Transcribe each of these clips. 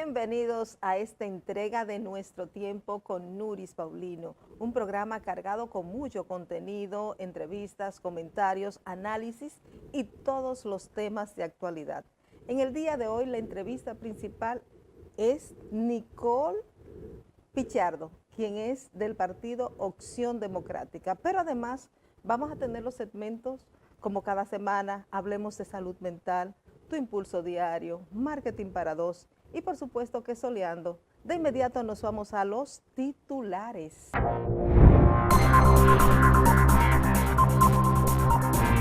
Bienvenidos a esta entrega de Nuestro Tiempo con Nuris Paulino, un programa cargado con mucho contenido, entrevistas, comentarios, análisis y todos los temas de actualidad. En el día de hoy la entrevista principal es Nicole Pichardo, quien es del partido Opción Democrática, pero además vamos a tener los segmentos como cada semana, hablemos de salud mental, tu impulso diario, marketing para dos y por supuesto que soleando. De inmediato nos vamos a los titulares.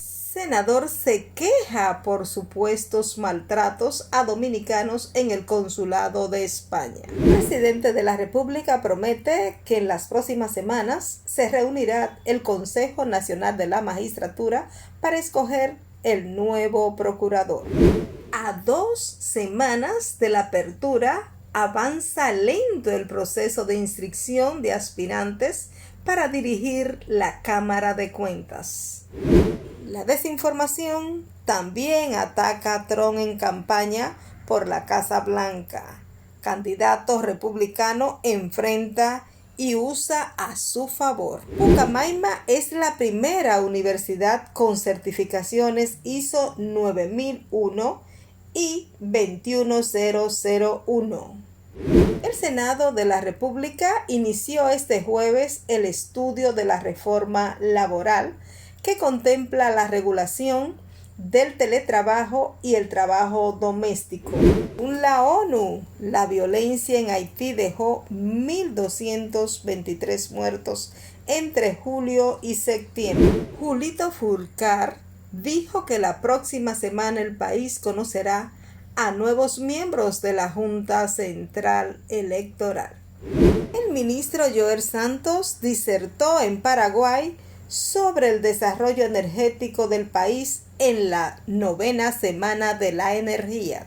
Senador se queja por supuestos maltratos a dominicanos en el consulado de España. El presidente de la República promete que en las próximas semanas se reunirá el Consejo Nacional de la Magistratura para escoger el nuevo procurador. A 2 semanas de la apertura, avanza lento el proceso de inscripción de aspirantes para dirigir la Cámara de Cuentas. La desinformación también ataca a Trump en campaña por la Casa Blanca. Candidato republicano enfrenta y usa a su favor. Pucamaima es la primera universidad con certificaciones ISO 9001 y 21001. El Senado de la República inició este jueves el estudio de la reforma laboral que contempla la regulación del teletrabajo y el trabajo doméstico. La ONU, la violencia en Haití dejó 1.223 muertos entre julio y septiembre. Julito Furcar dijo que la próxima semana el país conocerá a nuevos miembros de la Junta Central Electoral. El ministro Joel Santos disertó en Paraguay sobre el desarrollo energético del país en la 9ª semana de la energía.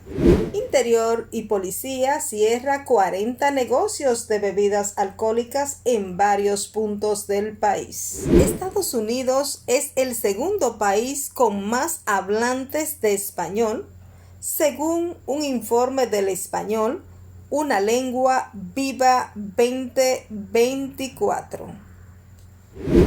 Interior y policía cierra 40 negocios de bebidas alcohólicas en varios puntos del país. Estados Unidos es el segundo país con más hablantes de español, según un informe del Español, una lengua viva 2024.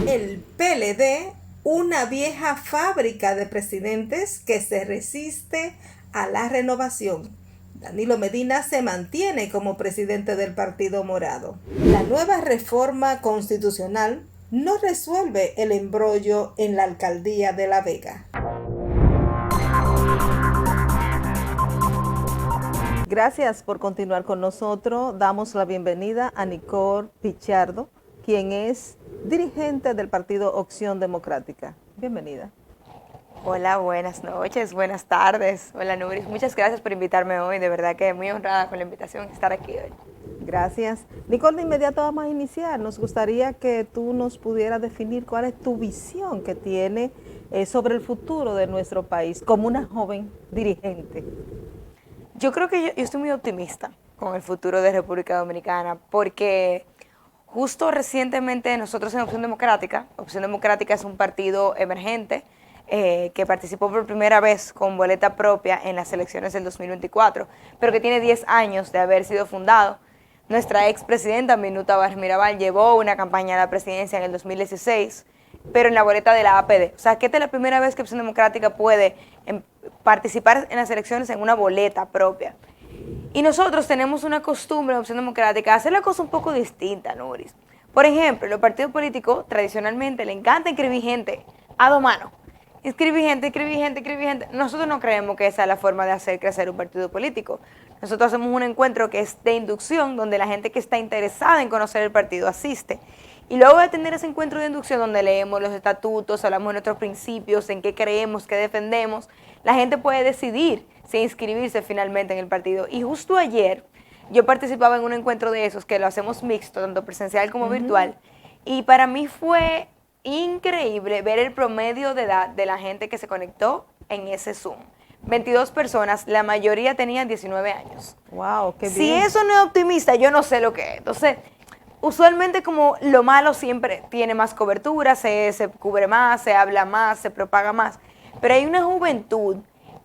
El PLD, una vieja fábrica de presidentes que se resiste a la renovación. Danilo Medina se mantiene como presidente del Partido Morado. La nueva reforma constitucional no resuelve el embrollo en la alcaldía de La Vega. Gracias por continuar con nosotros. Damos la bienvenida a Nicole Pichardo, quien es dirigente del partido Opción Democrática. Bienvenida. Hola, buenas noches, buenas tardes. Hola, Nuris. Muchas gracias por invitarme hoy. De verdad que muy honrada con la invitación de estar aquí hoy. Gracias. Nicole, de inmediato vamos a iniciar. Nos gustaría que tú nos pudieras definir cuál es tu visión que tiene sobre el futuro de nuestro país como una joven dirigente. Yo creo que yo estoy muy optimista con el futuro de República Dominicana porque justo recientemente nosotros en Opción Democrática es un partido emergente que participó por primera vez con boleta propia en las elecciones del 2024, pero que tiene 10 años de haber sido fundado. Nuestra expresidenta Minuta Báez Mirabal llevó una campaña a la presidencia en el 2016, pero en la boleta de la APD. O sea, que esta es la primera vez que Opción Democrática puede participar en las elecciones en una boleta propia. Y nosotros tenemos una costumbre en Opción Democrática de hacer la cosa un poco distinta, Nuris. Por ejemplo, los partidos políticos tradicionalmente le encanta inscribir gente a dos manos. Inscribir gente. Nosotros no creemos que esa es la forma de hacer crecer un partido político. Nosotros hacemos un encuentro que es de inducción, donde la gente que está interesada en conocer el partido asiste. Y luego de tener ese encuentro de inducción donde leemos los estatutos, hablamos de nuestros principios, en qué creemos, qué defendemos, la gente puede decidir si inscribirse finalmente en el partido. Y justo ayer yo participaba en un encuentro de esos, que lo hacemos mixto, tanto presencial como virtual, y para mí fue increíble ver el promedio de edad de la gente que se conectó en ese Zoom. 22 personas, la mayoría tenían 19 años. ¡Wow! ¡Qué bien! Si eso no es optimista, yo no sé lo que es. Entonces, usualmente como lo malo siempre tiene más cobertura, se cubre más, se habla más, se propaga más, pero hay una juventud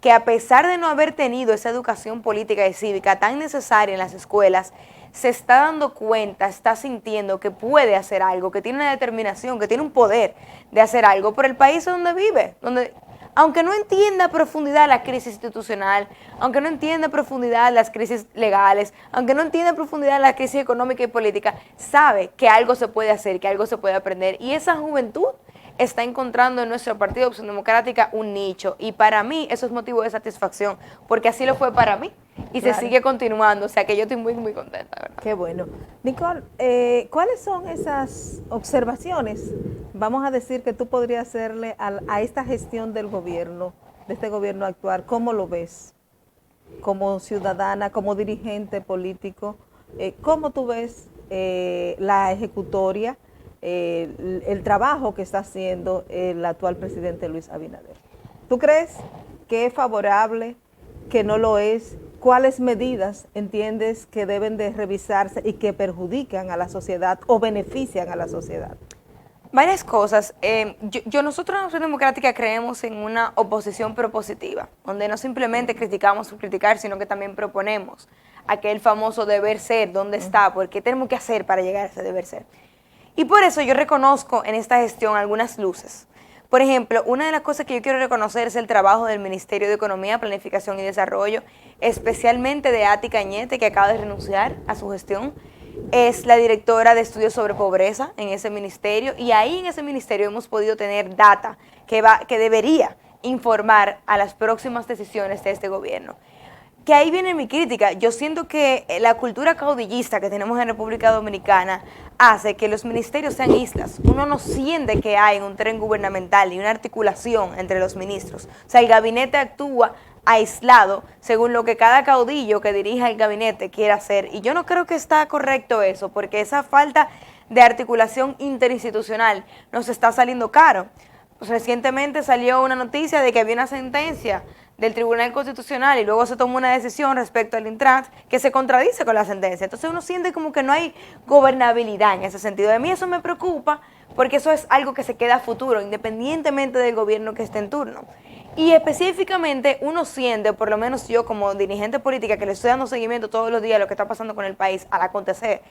que a pesar de no haber tenido esa educación política y cívica tan necesaria en las escuelas, se está dando cuenta, está sintiendo que puede hacer algo, que tiene una determinación, que tiene un poder de hacer algo por el país donde vive, donde, aunque no entienda a profundidad la crisis institucional, aunque no entienda a profundidad las crisis legales, aunque no entienda a profundidad la crisis económica y política, sabe que algo se puede hacer, que algo se puede aprender. Y esa juventud está encontrando en nuestro Partido Opción Democrática un nicho. Y para mí eso es motivo de satisfacción, porque así lo fue para mí. Y claro, se sigue continuando, o sea que yo estoy muy, muy contenta, ¿verdad? Qué bueno. Nicole, ¿cuáles son esas observaciones, vamos a decir, que tú podrías hacerle a esta gestión del gobierno, de este gobierno actual? ¿Cómo lo ves? Como ciudadana, como dirigente político, ¿cómo tú ves la ejecutoria, el trabajo que está haciendo el actual presidente Luis Abinader? ¿Tú crees que es favorable, que no lo es? ¿Cuáles medidas entiendes que deben de revisarse y que perjudican a la sociedad o benefician a la sociedad? Varias cosas. Nosotros en Acción Democrática creemos en una oposición propositiva, donde no simplemente criticamos por criticar, sino que también proponemos aquel famoso deber ser, dónde está, por qué tenemos que hacer para llegar a ese deber ser. Y por eso yo reconozco en esta gestión algunas luces. Por ejemplo, una de las cosas que yo quiero reconocer es el trabajo del Ministerio de Economía, Planificación y Desarrollo, especialmente de Ati Cañete, que acaba de renunciar a su gestión. Es la directora de estudios sobre pobreza en ese ministerio, y ahí en ese ministerio hemos podido tener data que debería informar a las próximas decisiones de este gobierno. Que ahí viene mi crítica. Yo siento que la cultura caudillista que tenemos en República Dominicana hace que los ministerios sean islas. Uno no siente que hay un tren gubernamental y una articulación entre los ministros. O sea, el gabinete actúa aislado según lo que cada caudillo que dirija el gabinete quiera hacer. Y yo no creo que está correcto eso, porque esa falta de articulación interinstitucional nos está saliendo caro. Recientemente salió una noticia de que había una sentencia del Tribunal Constitucional y luego se tomó una decisión respecto al Intran que se contradice con la sentencia. Entonces uno siente como que no hay gobernabilidad en ese sentido. De mí eso me preocupa, porque eso es algo que se queda a futuro, independientemente del gobierno que esté en turno. Y específicamente uno siente, por lo menos yo como dirigente política que le estoy dando seguimiento todos los días a lo que está pasando con el país al acontecer,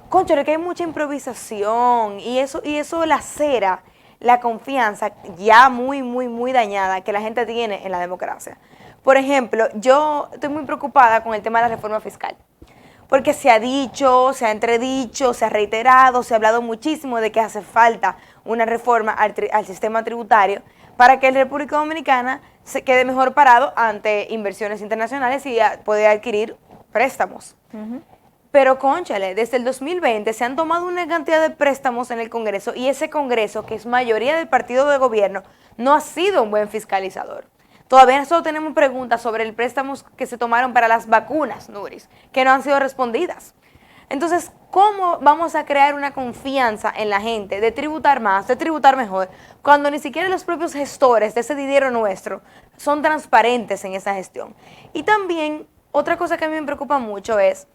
cónchale, que hay mucha improvisación y eso lacera la confianza ya muy, muy, muy dañada que la gente tiene en la democracia. Por ejemplo, yo estoy muy preocupada con el tema de la reforma fiscal, porque se ha dicho, se ha entredicho, se ha reiterado, se ha hablado muchísimo de que hace falta una reforma al sistema tributario para que la República Dominicana se quede mejor parado ante inversiones internacionales y poder adquirir préstamos. Pero cónchale, desde el 2020 se han tomado una cantidad de préstamos en el Congreso, y ese Congreso, que es mayoría del partido de gobierno, no ha sido un buen fiscalizador. Todavía nosotros tenemos preguntas sobre el préstamo que se tomaron para las vacunas, Nuris, que no han sido respondidas. Entonces, ¿cómo vamos a crear una confianza en la gente de tributar más, de tributar mejor, cuando ni siquiera los propios gestores de ese dinero nuestro son transparentes en esa gestión? Y también, otra cosa que a mí me preocupa mucho es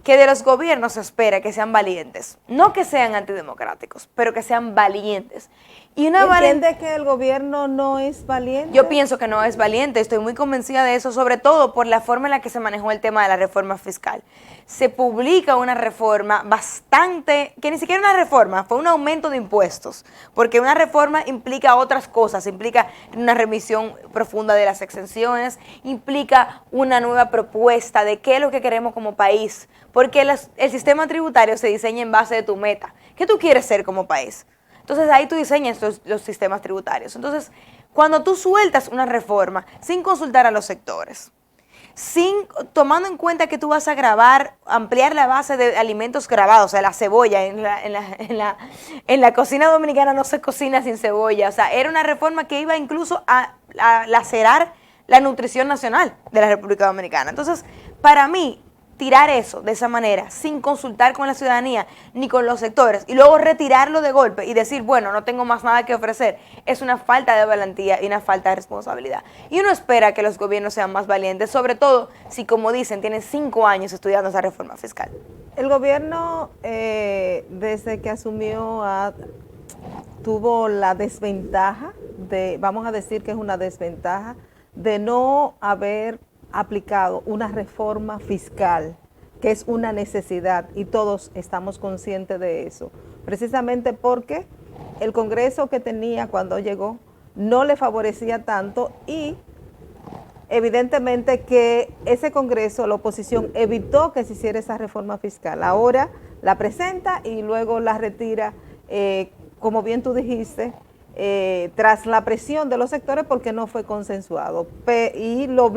que de los gobiernos se espera que sean valientes, no que sean antidemocráticos, pero que sean valientes. Y ¿Entiende que el gobierno no es valiente? Yo pienso que no es valiente, estoy muy convencida de eso, sobre todo por la forma en la que se manejó el tema de la reforma fiscal. Se publica una reforma bastante, que ni siquiera una reforma, fue un aumento de impuestos, porque una reforma implica otras cosas, implica una revisión profunda de las exenciones, implica una nueva propuesta de qué es lo que queremos como país, porque el sistema tributario se diseña en base de tu meta. ¿Qué tú quieres ser como país? Entonces ahí tú diseñas los sistemas tributarios. Entonces, cuando tú sueltas una reforma sin consultar a los sectores, tomando en cuenta que tú vas a ampliar la base de alimentos grabados, o sea, la cebolla, en la cocina dominicana no se cocina sin cebolla, o sea, era una reforma que iba incluso a lacerar la nutrición nacional de la República Dominicana. Entonces, para mí, tirar eso de esa manera, sin consultar con la ciudadanía ni con los sectores, y luego retirarlo de golpe y decir, bueno, no tengo más nada que ofrecer, es una falta de valentía y una falta de responsabilidad. Y uno espera que los gobiernos sean más valientes, sobre todo si, como dicen, tienen 5 años estudiando esa reforma fiscal. El gobierno, desde que asumió, tuvo la desventaja vamos a decir que es una desventaja, de no haber aplicado una reforma fiscal, que es una necesidad y todos estamos conscientes de eso, precisamente porque el Congreso que tenía cuando llegó no le favorecía tanto y evidentemente que ese Congreso, la oposición, evitó que se hiciera esa reforma fiscal. Ahora la presenta y luego la retira, como bien tú dijiste, tras la presión de los sectores porque no fue consensuado. Y lo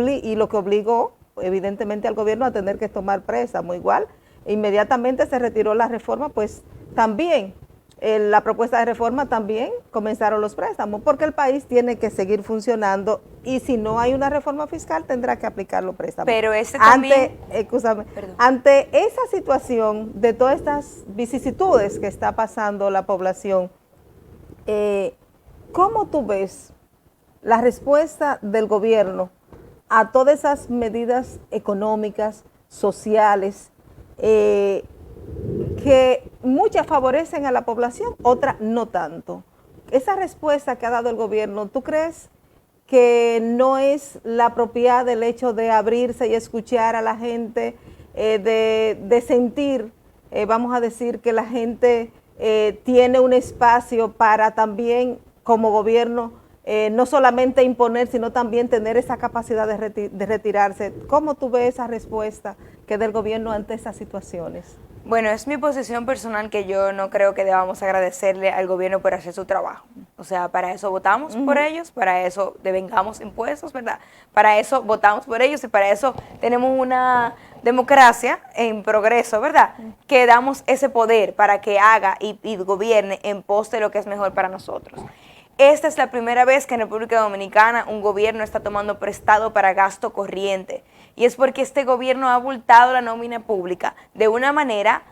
que obligó, evidentemente, al gobierno a tener que tomar préstamo. Igual, inmediatamente se retiró la reforma, pues también la propuesta de reforma también comenzaron los préstamos, porque el país tiene que seguir funcionando y si no hay una reforma fiscal tendrá que aplicar los préstamos. Pero también... Ante esa situación de todas estas vicisitudes que está pasando la población, ¿cómo tú ves la respuesta del gobierno a todas esas medidas económicas, sociales, que muchas favorecen a la población, otras no tanto? Esa respuesta que ha dado el gobierno, ¿tú crees que no es la apropiada del hecho de abrirse y escuchar a la gente, de sentir, vamos a decir, que la gente tiene un espacio para también, como gobierno, no solamente imponer, sino también tener esa capacidad de retirarse? ¿Cómo tú ves esa respuesta que del gobierno ante esas situaciones? Bueno, es mi posición personal que yo no creo que debamos agradecerle al gobierno por hacer su trabajo. O sea, para eso votamos por ellos, para eso devengamos impuestos, ¿verdad? Para eso votamos por ellos y para eso tenemos una democracia en progreso, ¿verdad? Que damos ese poder para que haga y gobierne en pos de lo que es mejor para nosotros. Esta es la primera vez que en República Dominicana un gobierno está tomando prestado para gasto corriente. Y es porque este gobierno ha abultado la nómina pública de una manera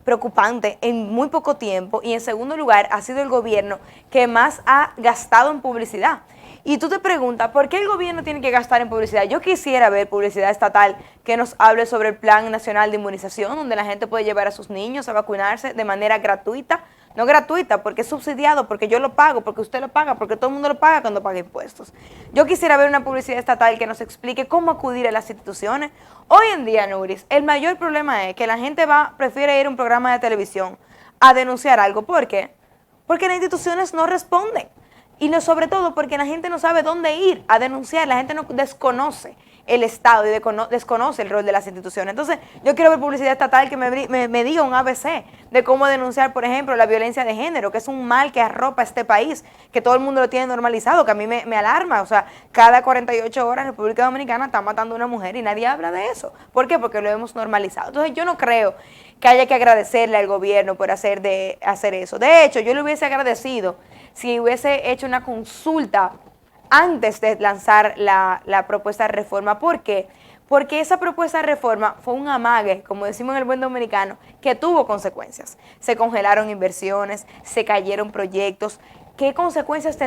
preocupante en muy poco tiempo. Y en segundo lugar, ha sido el gobierno que más ha gastado en publicidad. Y tú te preguntas, ¿por qué el gobierno tiene que gastar en publicidad? Yo quisiera ver publicidad estatal que nos hable sobre el Plan Nacional de Inmunización, donde la gente puede llevar a sus niños a vacunarse de manera gratuita. No gratuita, porque es subsidiado, porque yo lo pago, porque usted lo paga, porque todo el mundo lo paga cuando paga impuestos. Yo quisiera ver una publicidad estatal que nos explique cómo acudir a las instituciones. Hoy en día, Nuris, el mayor problema es que la gente prefiere ir a un programa de televisión a denunciar algo. ¿Por qué? Porque las instituciones no responden. Y no, sobre todo porque la gente no sabe dónde ir a denunciar, la gente no desconoce el Estado y desconoce el rol de las instituciones. Entonces, yo quiero ver publicidad estatal que me diga un ABC de cómo denunciar, por ejemplo, la violencia de género, que es un mal que arropa este país, que todo el mundo lo tiene normalizado, que a mí me alarma. O sea, cada 48 horas en República Dominicana están matando a una mujer y nadie habla de eso. ¿Por qué? Porque lo hemos normalizado. Entonces, yo no creo que haya que agradecerle al gobierno por hacer eso. De hecho, yo le hubiese agradecido si hubiese hecho una consulta antes de lanzar la propuesta de reforma. ¿Por qué? Porque esa propuesta de reforma fue un amague, como decimos en el buen dominicano, que tuvo consecuencias. Se congelaron inversiones, se cayeron proyectos. ¿Qué consecuencias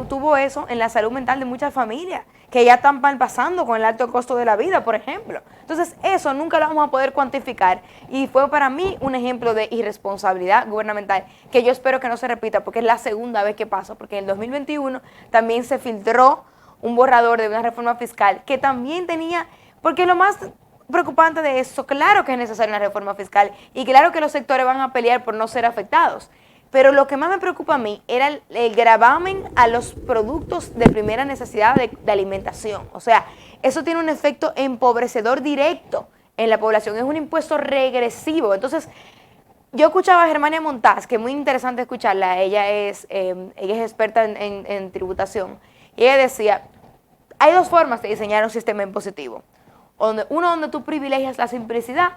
tuvo eso en la salud mental de muchas familias que ya están pasando con el alto costo de la vida, por ejemplo? Entonces, eso nunca lo vamos a poder cuantificar y fue para mí un ejemplo de irresponsabilidad gubernamental que yo espero que no se repita porque es la segunda vez que pasa, porque en el 2021 también se filtró un borrador de una reforma fiscal que también tenía, porque lo más preocupante de eso, claro que es necesaria una reforma fiscal y claro que los sectores van a pelear por no ser afectados. Pero lo que más me preocupa a mí era el gravamen a los productos de primera necesidad de alimentación. O sea, eso tiene un efecto empobrecedor directo en la población. Es un impuesto regresivo. Entonces, yo escuchaba a Germania Montaz, que es muy interesante escucharla. Ella es experta en tributación. Y ella decía, hay dos formas de diseñar un sistema impositivo. Uno donde tú privilegias la simplicidad,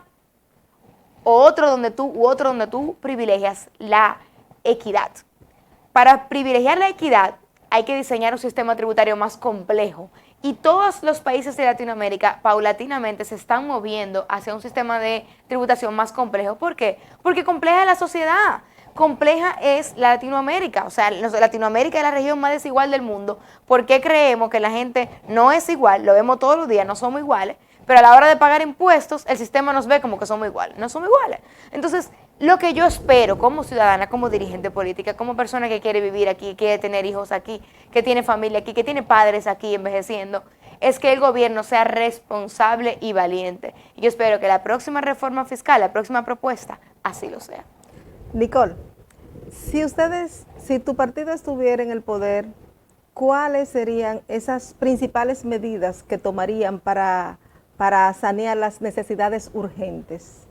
o otro donde tú privilegias la equidad. Para privilegiar la equidad hay que diseñar un sistema tributario más complejo y todos los países de Latinoamérica paulatinamente se están moviendo hacia un sistema de tributación más complejo. ¿Por qué? Porque compleja es la sociedad, compleja es la Latinoamérica, o sea, Latinoamérica es la región más desigual del mundo. ¿Por qué creemos que la gente no es igual? Lo vemos todos los días, no somos iguales, pero a la hora de pagar impuestos el sistema nos ve como que somos iguales, no somos iguales. Entonces, lo que yo espero como ciudadana, como dirigente política, como persona que quiere vivir aquí, quiere tener hijos aquí, que tiene familia aquí, que tiene padres aquí envejeciendo, es que el gobierno sea responsable y valiente. Y yo espero que la próxima reforma fiscal, la próxima propuesta, así lo sea. Nicole, si tu partido estuviera en el poder, ¿cuáles serían esas principales medidas que tomarían para sanear las necesidades urgentes?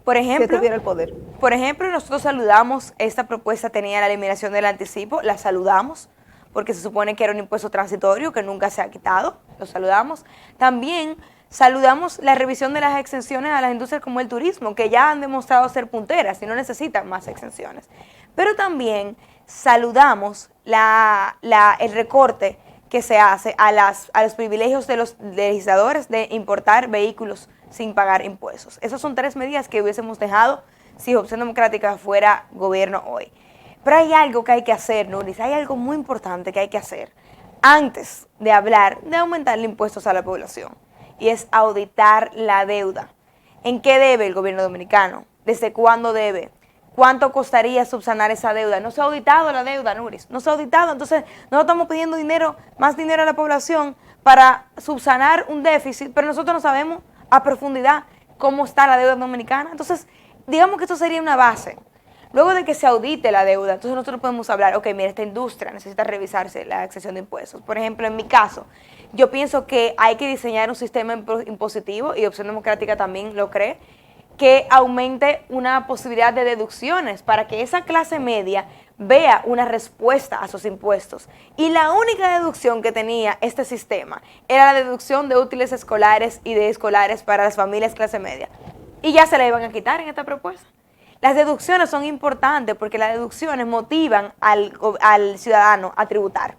Por ejemplo, si tuviera el poder. Por ejemplo, nosotros saludamos, esta propuesta tenía la eliminación del anticipo, la saludamos, porque se supone que era un impuesto transitorio que nunca se ha quitado, lo saludamos. También saludamos la revisión de las exenciones a las industrias como el turismo, que ya han demostrado ser punteras y no necesitan más exenciones. Pero también saludamos el recorte que se hace a los privilegios de los legisladores de importar vehículos sin pagar impuestos. Esas son 3 medidas que hubiésemos dejado si Opción Democrática fuera gobierno hoy. Pero hay algo que hay que hacer, Nuris, hay algo muy importante que hay que hacer antes de hablar de aumentar impuestos a la población, y es auditar la deuda. ¿En qué debe el gobierno dominicano? ¿Desde cuándo debe? ¿Cuánto costaría subsanar esa deuda? No se ha auditado la deuda, Nuris, no se ha auditado. Entonces, nosotros estamos pidiendo más dinero a la población para subsanar un déficit, pero nosotros no sabemos a profundidad cómo está la deuda dominicana. Entonces, digamos que esto sería una base. Luego de que se audite la deuda, entonces nosotros podemos hablar, ok, mira, esta industria necesita revisarse la exención de impuestos. Por ejemplo, en mi caso, yo pienso que hay que diseñar un sistema impositivo, y Opción Democrática también lo cree, que aumente una posibilidad de deducciones para que esa clase media vea una respuesta a sus impuestos. Y la única deducción que tenía este sistema era la deducción de útiles escolares y de escolares para las familias clase media. Y ya se la iban a quitar en esta propuesta. Las deducciones son importantes porque las deducciones motivan al ciudadano a tributar.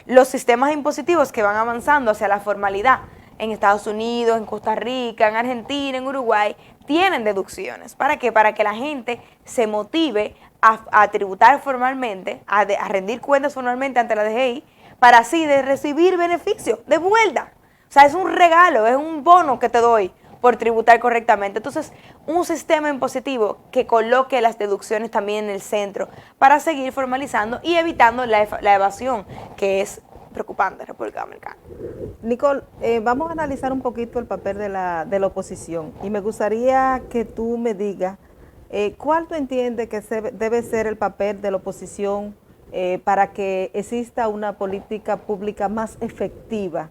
Los sistemas impositivos que van avanzando hacia la formalidad en Estados Unidos, en Costa Rica, en Argentina, en Uruguay, tienen deducciones. ¿Para qué? Para que la gente se motive a tributar formalmente, a rendir cuentas formalmente ante la DGI, para así de recibir beneficios de vuelta. O sea, es un regalo, es un bono que te doy por tributar correctamente. Entonces, un sistema impositivo que coloque las deducciones también en el centro para seguir formalizando y evitando la evasión, que es preocupante en República Dominicana. Nicole, vamos a analizar un poquito el papel de la oposición, y me gustaría que tú me digas cuál tú entiendes que debe ser el papel de la oposición para que exista una política pública más efectiva.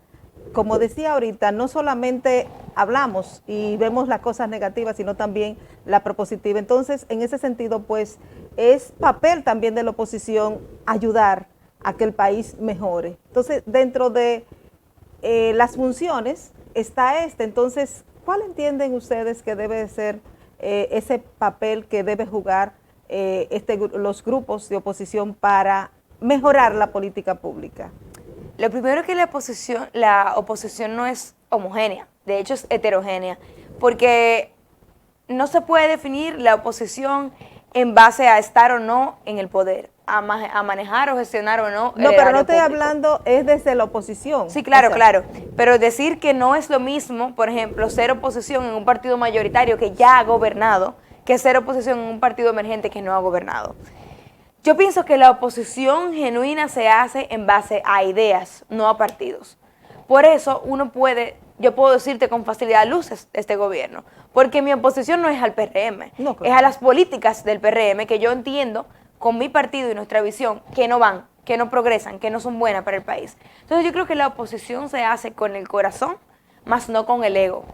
Como decía ahorita, no solamente hablamos y vemos las cosas negativas, sino también la propositiva. Entonces, en ese sentido, pues, es papel también de la oposición ayudar a que el país mejore. Entonces, dentro de las funciones está entonces, ¿cuál entienden ustedes que debe ser ese papel que debe jugar los grupos de oposición para mejorar la política pública? Lo primero es que la oposición no es homogénea, de hecho es heterogénea, porque no se puede definir la oposición en base a estar o no en el poder, a manejar o gestionar o no. No, pero no estoy hablando, es desde la oposición. Sí, claro, claro, pero decir que no es lo mismo, por ejemplo, ser oposición en un partido mayoritario que ya ha gobernado, que ser oposición en un partido emergente que no ha gobernado. Yo pienso que la oposición genuina se hace en base a ideas, no a partidos. Por eso yo puedo decirte con facilidad luces de este gobierno, porque mi oposición no es al PRM, no, claro, es a las políticas del PRM que yo entiendo con mi partido y nuestra visión que no van, que no progresan, que no son buenas para el país. Entonces yo creo que la oposición se hace con el corazón, más no con el ego.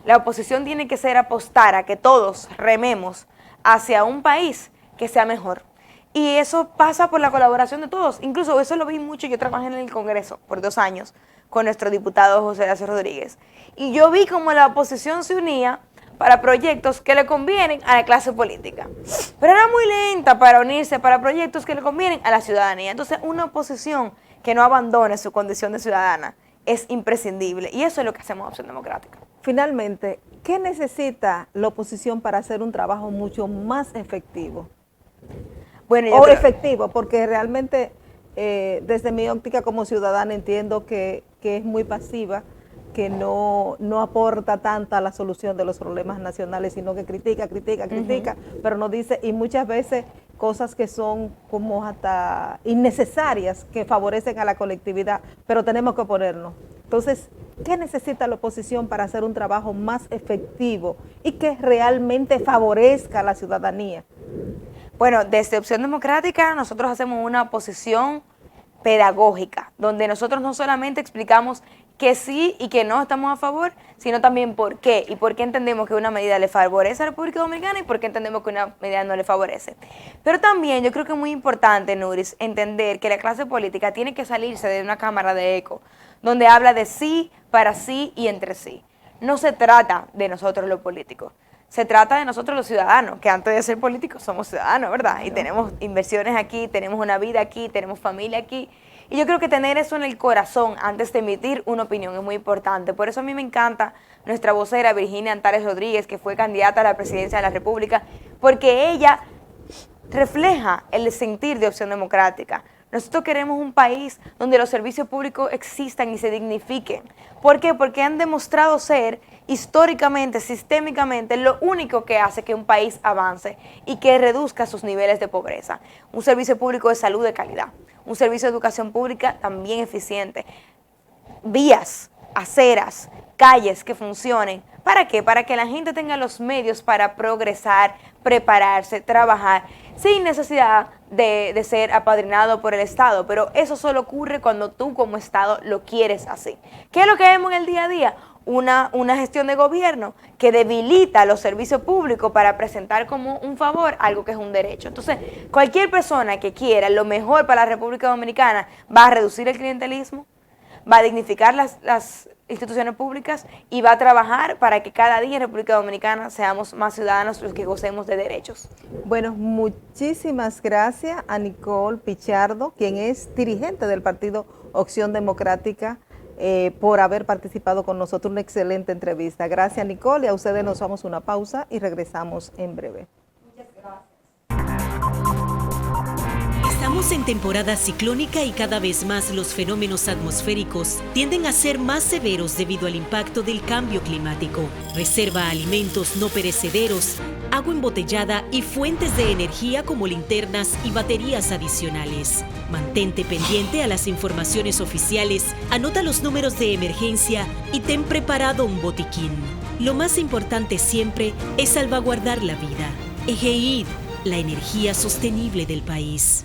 La oposición tiene que ser apostar a que todos rememos hacia un país que sea mejor. Y eso pasa por la colaboración de todos. Incluso eso lo vi mucho, yo trabajé en el Congreso por 2 años con nuestro diputado José Horacio Rodríguez. Y yo vi cómo la oposición se unía para proyectos que le convienen a la clase política. Pero era muy lenta para unirse para proyectos que le convienen a la ciudadanía. Entonces, una oposición que no abandone su condición de ciudadana es imprescindible. Y eso es lo que hacemos en Opción Democrática. Finalmente, ¿qué necesita la oposición para hacer un trabajo mucho más efectivo? Bueno, efectivo, porque realmente desde mi óptica como ciudadana entiendo que es muy pasiva, que no aporta tanto a la solución de los problemas nacionales, sino que critica, pero no dice, y muchas veces cosas que son como hasta innecesarias, que favorecen a la colectividad, pero tenemos que oponernos. Entonces, ¿Qué necesita la oposición para hacer un trabajo más efectivo y que realmente favorezca a la ciudadanía? Bueno, desde Opción Democrática nosotros hacemos una oposición pedagógica, donde nosotros no solamente explicamos que sí y que no estamos a favor, sino también por qué y por qué entendemos que una medida le favorece a la República Dominicana y por qué entendemos que una medida no le favorece. Pero también yo creo que es muy importante, Nuris, entender que la clase política tiene que salirse de una cámara de eco, donde habla de sí, para sí y entre sí. No se trata de nosotros los políticos. Se trata de nosotros los ciudadanos, que antes de ser políticos somos ciudadanos, ¿verdad? Y tenemos inversiones aquí, tenemos una vida aquí, tenemos familia aquí. Y yo creo que tener eso en el corazón antes de emitir una opinión es muy importante. Por eso a mí me encanta nuestra vocera Virginia Antares Rodríguez, que fue candidata a la presidencia de la República, porque ella refleja el sentir de Opción Democrática. Nosotros queremos un país donde los servicios públicos existan y se dignifiquen. ¿Por qué? Porque han demostrado ser históricamente, sistémicamente, lo único que hace que un país avance y que reduzca sus niveles de pobreza. Un servicio público de salud de calidad, un servicio de educación pública también eficiente, vías, aceras, calles que funcionen. ¿Para qué? Para que la gente tenga los medios para progresar, prepararse, trabajar, sin necesidad de ser apadrinado por el Estado. Pero eso solo ocurre cuando tú como Estado lo quieres así. ¿Qué es lo que vemos en el día a día? Una gestión de gobierno que debilita los servicios públicos para presentar como un favor algo que es un derecho. Entonces, cualquier persona que quiera lo mejor para la República Dominicana va a reducir el clientelismo, va a dignificar las instituciones públicas y va a trabajar para que cada día en República Dominicana seamos más ciudadanos los que gocemos de derechos. Bueno, muchísimas gracias a Nicole Pichardo, quien es dirigente del partido Opción Democrática, por haber participado con nosotros. Una excelente entrevista. Gracias, Nicole, y a ustedes nos vamos a una pausa y regresamos en breve. Muchas gracias. Estamos en temporada ciclónica y cada vez más los fenómenos atmosféricos tienden a ser más severos debido al impacto del cambio climático. Reserva alimentos no perecederos, agua embotellada y fuentes de energía como linternas y baterías adicionales. Mantente pendiente a las informaciones oficiales, anota los números de emergencia y ten preparado un botiquín. Lo más importante siempre es salvaguardar la vida. EGEID, la energía sostenible del país.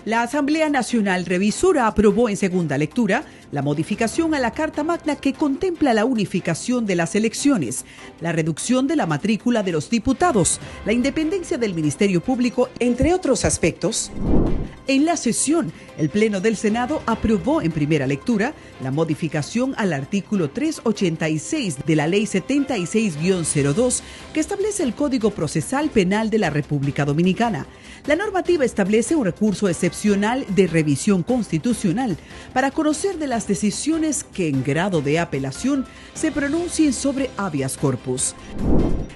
La Asamblea Nacional Revisora aprobó en segunda lectura la modificación a la Carta Magna que contempla la unificación de las elecciones, la reducción de la matrícula de los diputados, la independencia del Ministerio Público, entre otros aspectos. En la sesión, el Pleno del Senado aprobó en primera lectura la modificación al artículo 386 de la Ley 76-02 que establece el Código Procesal Penal de la República Dominicana. La normativa establece un recurso excepcional de revisión constitucional para conocer de las decisiones que en grado de apelación se pronuncien sobre habeas corpus.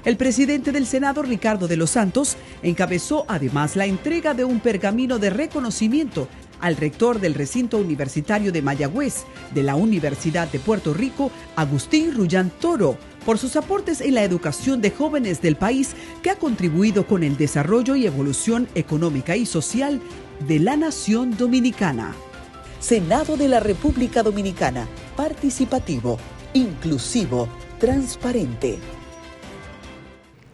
El presidente del Senado, Ricardo de los Santos, encabezó además la entrega de un pergamino de reconocimiento al rector del recinto universitario de Mayagüez, de la Universidad de Puerto Rico, Agustín Rullán Toro, por sus aportes en la educación de jóvenes del país que ha contribuido con el desarrollo y evolución económica y social de la Nación Dominicana. Senado de la República Dominicana, participativo, inclusivo, transparente.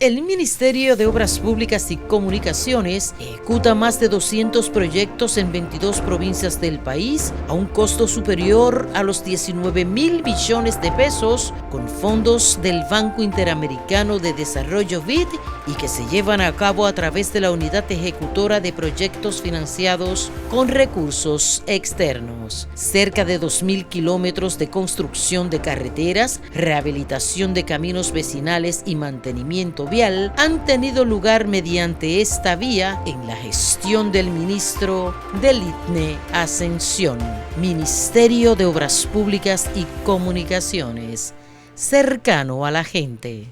El Ministerio de Obras Públicas y Comunicaciones ejecuta más de 200 proyectos en 22 provincias del país a un costo superior a los 19.000 billones de pesos con fondos del Banco Interamericano de Desarrollo BID y que se llevan a cabo a través de la Unidad Ejecutora de Proyectos Financiados con Recursos Externos. Cerca de 2.000 kilómetros de construcción de carreteras, rehabilitación de caminos vecinales y mantenimiento vial han tenido lugar mediante esta vía en la gestión del ministro del ITNE Ascensión. Ministerio de Obras Públicas y Comunicaciones, cercano a la gente.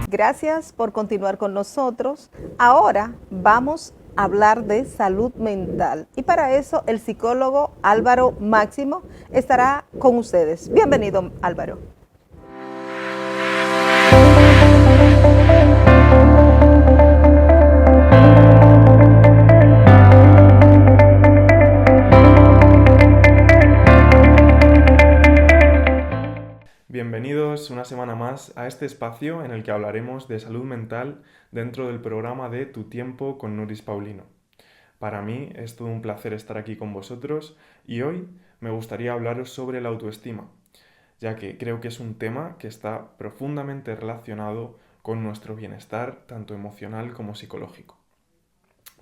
Gracias por continuar con nosotros. Ahora vamos a hablar de salud mental y para eso el psicólogo Álvaro Máximo estará con ustedes. Bienvenido, Álvaro. Bienvenidos una semana más a este espacio en el que hablaremos de salud mental dentro del programa de Tu Tiempo con Nuris Paulino. Para mí es todo un placer estar aquí con vosotros y hoy me gustaría hablaros sobre la autoestima, ya que creo que es un tema que está profundamente relacionado con nuestro bienestar, tanto emocional como psicológico.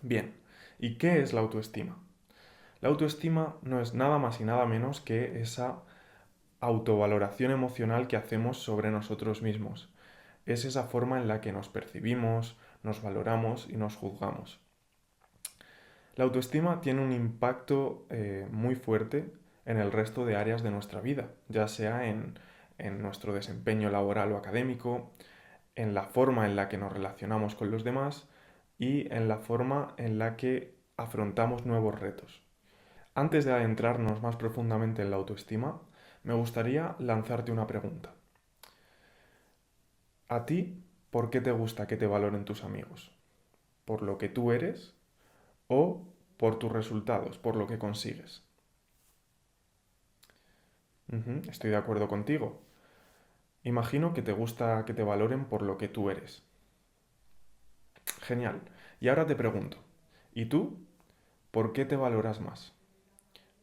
Bien, ¿y qué es la autoestima? La autoestima no es nada más y nada menos que esa autovaloración emocional que hacemos sobre nosotros mismos. Es esa forma en la que nos percibimos, nos valoramos y nos juzgamos. La autoestima tiene un impacto muy fuerte en el resto de áreas de nuestra vida, ya sea en nuestro desempeño laboral o académico, en la forma en la que nos relacionamos con los demás y en la forma en la que afrontamos nuevos retos. Antes de adentrarnos más profundamente en la autoestima, me gustaría lanzarte una pregunta. ¿A ti por qué te gusta que te valoren tus amigos? ¿Por lo que tú eres o por tus resultados, por lo que consigues? Estoy de acuerdo contigo. Imagino que te gusta que te valoren por lo que tú eres. Genial. Y ahora te pregunto, ¿y tú por qué te valoras más?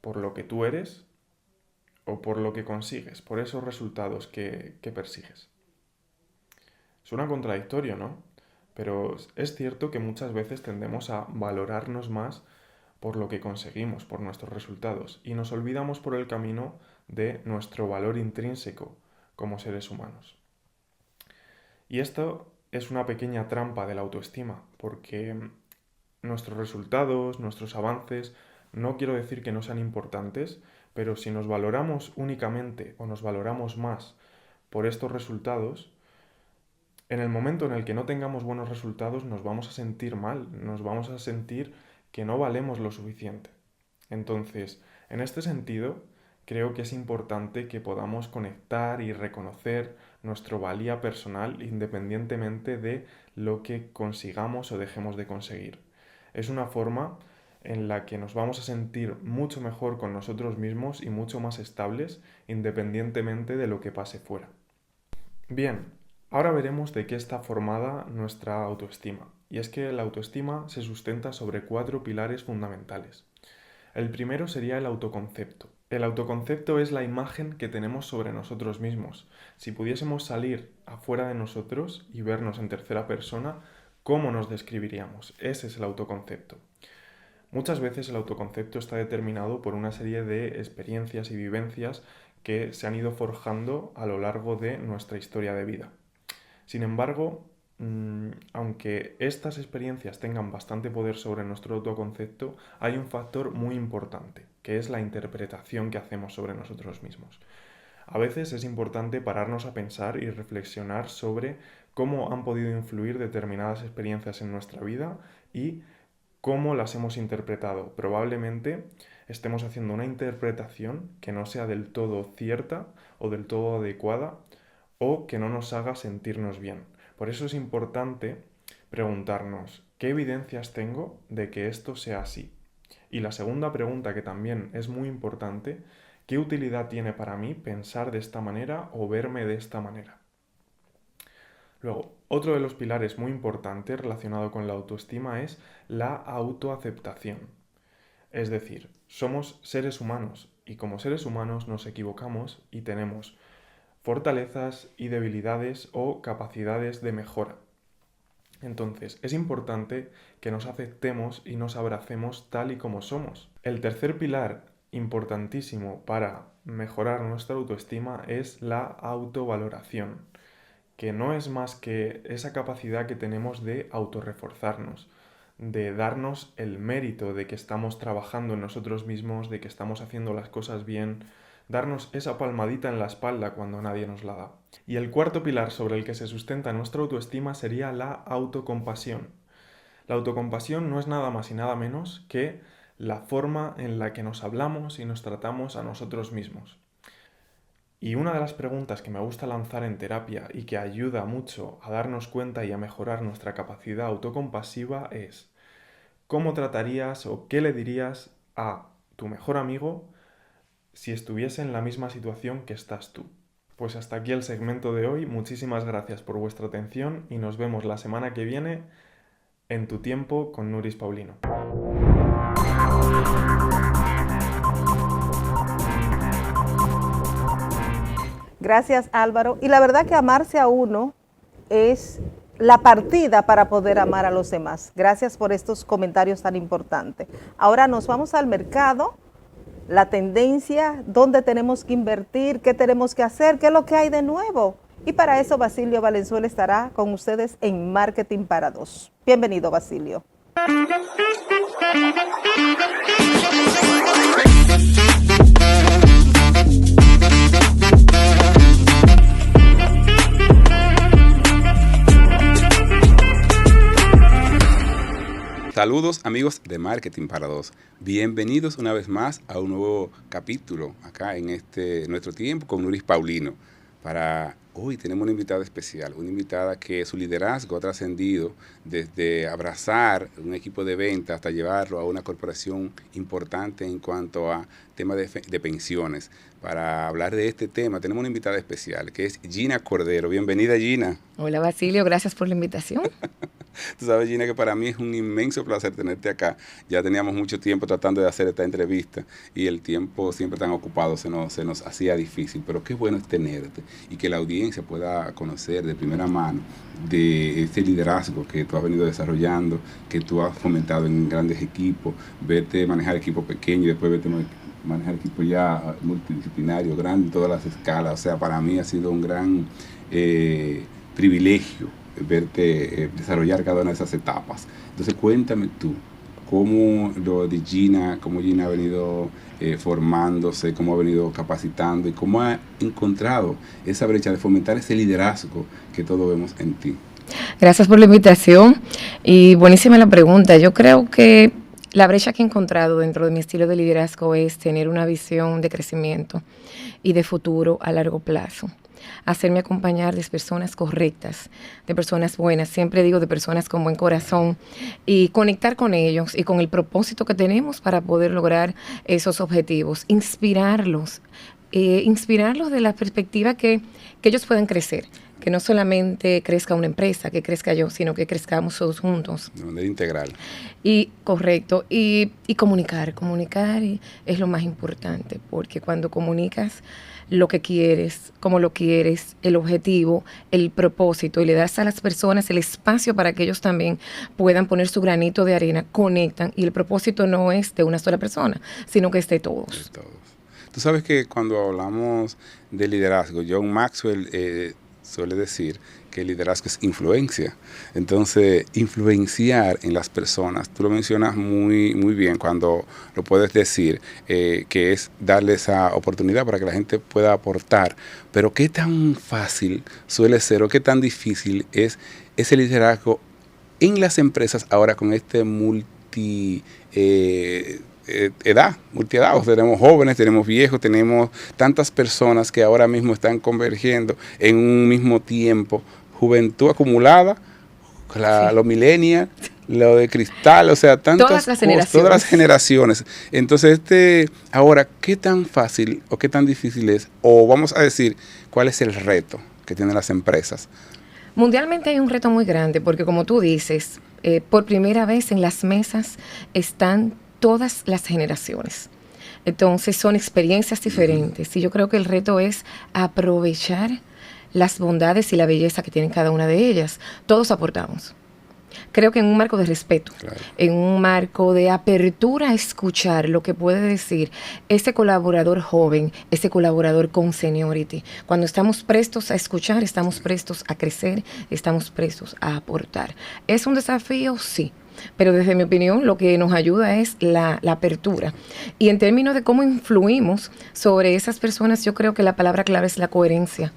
¿Por lo que tú eres o por lo que consigues, por esos resultados que persigues? Suena contradictorio, ¿no? Pero es cierto que muchas veces tendemos a valorarnos más por lo que conseguimos, por nuestros resultados, y nos olvidamos por el camino de nuestro valor intrínseco como seres humanos. Y esto es una pequeña trampa de la autoestima, porque nuestros resultados, nuestros avances, no quiero decir que no sean importantes, pero si nos valoramos únicamente o nos valoramos más por estos resultados, en el momento en el que no tengamos buenos resultados nos vamos a sentir mal, nos vamos a sentir que no valemos lo suficiente. Entonces, en este sentido, creo que es importante que podamos conectar y reconocer nuestra valía personal independientemente de lo que consigamos o dejemos de conseguir. Es una forma en la que nos vamos a sentir mucho mejor con nosotros mismos y mucho más estables independientemente de lo que pase fuera. Bien, ahora veremos de qué está formada nuestra autoestima. Y es que la autoestima se sustenta sobre 4 pilares fundamentales. El primero sería el autoconcepto. El autoconcepto es la imagen que tenemos sobre nosotros mismos. Si pudiésemos salir afuera de nosotros y vernos en tercera persona, ¿cómo nos describiríamos? Ese es el autoconcepto. Muchas veces el autoconcepto está determinado por una serie de experiencias y vivencias que se han ido forjando a lo largo de nuestra historia de vida. Sin embargo, aunque estas experiencias tengan bastante poder sobre nuestro autoconcepto, hay un factor muy importante, que es la interpretación que hacemos sobre nosotros mismos. A veces es importante pararnos a pensar y reflexionar sobre cómo han podido influir determinadas experiencias en nuestra vida y cómo las hemos interpretado. Probablemente estemos haciendo una interpretación que no sea del todo cierta o del todo adecuada o que no nos haga sentirnos bien. Por eso es importante preguntarnos, ¿qué evidencias tengo de que esto sea así? Y la segunda pregunta, que también es muy importante, ¿qué utilidad tiene para mí pensar de esta manera o verme de esta manera? Luego, otro de los pilares muy importantes relacionado con la autoestima es la autoaceptación. Es decir, somos seres humanos y como seres humanos nos equivocamos y tenemos fortalezas y debilidades o capacidades de mejora. Entonces, es importante que nos aceptemos y nos abracemos tal y como somos. El tercer pilar importantísimo para mejorar nuestra autoestima es la autovaloración, que no es más que esa capacidad que tenemos de autorreforzarnos, de darnos el mérito de que estamos trabajando en nosotros mismos, de que estamos haciendo las cosas bien, darnos esa palmadita en la espalda cuando nadie nos la da. Y el cuarto pilar sobre el que se sustenta nuestra autoestima sería la autocompasión. La autocompasión no es nada más y nada menos que la forma en la que nos hablamos y nos tratamos a nosotros mismos. Y una de las preguntas que me gusta lanzar en terapia y que ayuda mucho a darnos cuenta y a mejorar nuestra capacidad autocompasiva es: ¿cómo tratarías o qué le dirías a tu mejor amigo si estuviese en la misma situación que estás tú? Pues hasta aquí el segmento de hoy. Muchísimas gracias por vuestra atención y nos vemos la semana que viene en Tu Tiempo con Nuris Paulino. Gracias, Álvaro. Y la verdad que amarse a uno es la partida para poder amar a los demás. Gracias por estos comentarios tan importantes. Ahora nos vamos al mercado, la tendencia, dónde tenemos que invertir, qué tenemos que hacer, qué es lo que hay de nuevo. Y para eso Basilio Valenzuela estará con ustedes en Marketing para Dos. Bienvenido, Basilio. Saludos amigos de Marketing para Dos. Bienvenidos una vez más a un nuevo capítulo acá en nuestro tiempo con Nuris Paulino. Para hoy tenemos una invitada especial, una invitada que su liderazgo ha trascendido desde abrazar un equipo de venta hasta llevarlo a una corporación importante en cuanto a temas de pensiones. Para hablar de este tema tenemos una invitada especial que es Gina Cordero. Bienvenida, Gina. Hola, Basilio, gracias por la invitación. Tú sabes, Gina, que para mí es un inmenso placer tenerte acá. Ya teníamos mucho tiempo tratando de hacer esta entrevista y el tiempo siempre tan ocupado se nos hacía difícil, pero qué bueno es tenerte y que la audiencia pueda conocer de primera mano de este liderazgo que tú has venido desarrollando, que tú has fomentado en grandes equipos, verte manejar equipos pequeños y después verte manejar equipos ya multidisciplinarios, grandes en todas las escalas. O sea, para mí ha sido un gran privilegio verte desarrollar cada una de esas etapas. Entonces cuéntame tú, cómo Gina ha venido formándose, cómo ha venido capacitando y cómo ha encontrado esa brecha de fomentar ese liderazgo que todos vemos en ti. Gracias por la invitación y buenísima la pregunta. Yo creo que la brecha que he encontrado dentro de mi estilo de liderazgo es tener una visión de crecimiento y de futuro a largo plazo. Hacerme acompañar de personas correctas, de personas buenas, siempre digo de personas con buen corazón, y conectar con ellos y con el propósito que tenemos para poder lograr esos objetivos, inspirarlos de la perspectiva que ellos puedan crecer, que no solamente crezca una empresa, que crezca yo, sino que crezcamos todos juntos. De manera integral. Y correcto, y comunicar es lo más importante, porque cuando comunicas lo que quieres, cómo lo quieres, el objetivo, el propósito, y le das a las personas el espacio para que ellos también puedan poner su granito de arena, conectan, y el propósito no es de una sola persona, sino que es de todos. De todos. Tú sabes que cuando hablamos de liderazgo, John Maxwell suele decir que el liderazgo es influencia. Entonces, influenciar en las personas, tú lo mencionas muy, muy bien cuando lo puedes decir, que es darle esa oportunidad para que la gente pueda aportar. Pero ¿qué tan fácil suele ser o qué tan difícil es ese liderazgo en las empresas ahora con este multiedad? Tenemos jóvenes, tenemos viejos, tenemos tantas personas que ahora mismo están convergiendo en un mismo tiempo juventud acumulada, los millennials, lo de cristal, o sea, tantas todas las cosas, generaciones. todas las generaciones. Entonces, ahora, ¿qué tan fácil o qué tan difícil es? O vamos a decir, ¿cuál es el reto que tienen las empresas? Mundialmente hay un reto muy grande porque, como tú dices, por primera vez en las mesas están todas las generaciones. Entonces son experiencias diferentes y yo creo que el reto es aprovechar las bondades y la belleza que tienen cada una de ellas. Todos aportamos. Creo que en un marco de respeto, Claro. en un marco de apertura a escuchar lo que puede decir ese colaborador joven, ese colaborador con seniority. Cuando estamos prestos a escuchar, estamos prestos a crecer, estamos prestos a aportar. ¿Es un desafío? Sí. Pero desde mi opinión lo que nos ayuda es la apertura. Y en términos de cómo influimos sobre esas personas, yo creo que la palabra clave es la coherencia.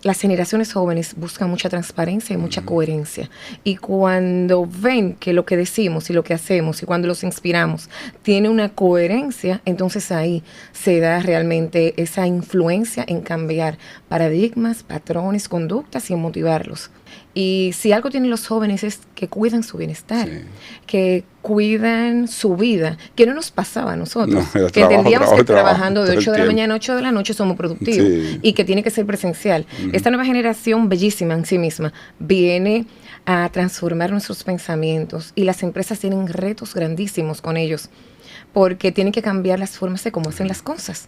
Las generaciones jóvenes buscan mucha transparencia y mucha coherencia. Y cuando ven que lo que decimos y lo que hacemos y cuando los inspiramos tiene una coherencia, entonces ahí se da realmente esa influencia en cambiar paradigmas, patrones, conductas y en motivarlos. Y si algo tienen los jóvenes es que cuidan su bienestar, Sí. que cuidan su vida, que no nos pasaba a nosotros, No, era que trabajo, entendíamos trabajo, que trabajo, trabajando de todo el 8 de la tiempo. mañana a 8 de la noche somos productivos Sí. y que tiene que ser presencial. Esta nueva generación, bellísima en sí misma, viene a transformar nuestros pensamientos y las empresas tienen retos grandísimos con ellos porque tienen que cambiar las formas de cómo hacen las cosas.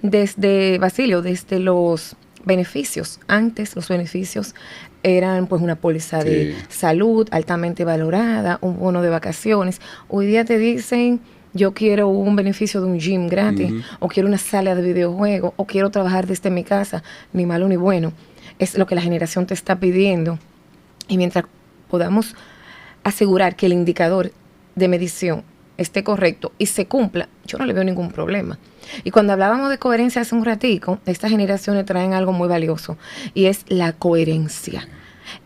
Desde, Basilio, desde los beneficios. Antes los beneficios eran pues una póliza de salud altamente valorada, un bono de vacaciones. Hoy día te dicen, yo quiero un beneficio de un gym gratis, o quiero una sala de videojuegos, o quiero trabajar desde mi casa, ni malo ni bueno. Es lo que la generación te está pidiendo. Y mientras podamos asegurar que el indicador de medición esté correcto y se cumpla, yo no le veo ningún problema. Y cuando hablábamos de coherencia hace un ratico, estas generaciones traen algo muy valioso y es la coherencia.